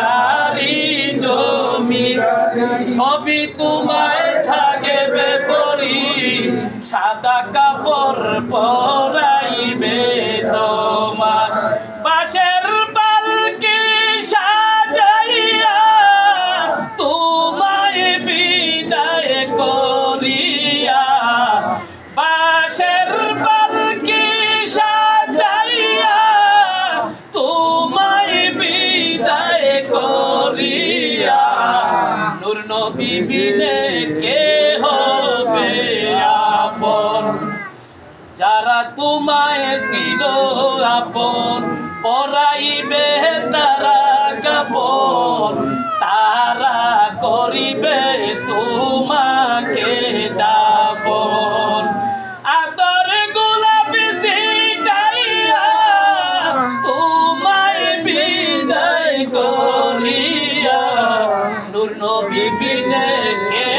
গাড়ি জমি সবই তোমায় থাকবে পরি সাদা কাপড় পরাইবে তোমার বাঁশের পালকি সাজাইয়া তোমায় বিদায় করিয়া বাঁশের পালকি সাজাইয়া তোমায় বিদায় করিয়া নূর নবী বিনে কে হবে আপন যারা তোমায় ছিল আপন পরাইবে তারা কাপড় তারা করিবে তোমাকে দাপন আদর গোলাপি সিটাইয়া তোমায় বিদায় করিয়া নূর নবী বিনে কে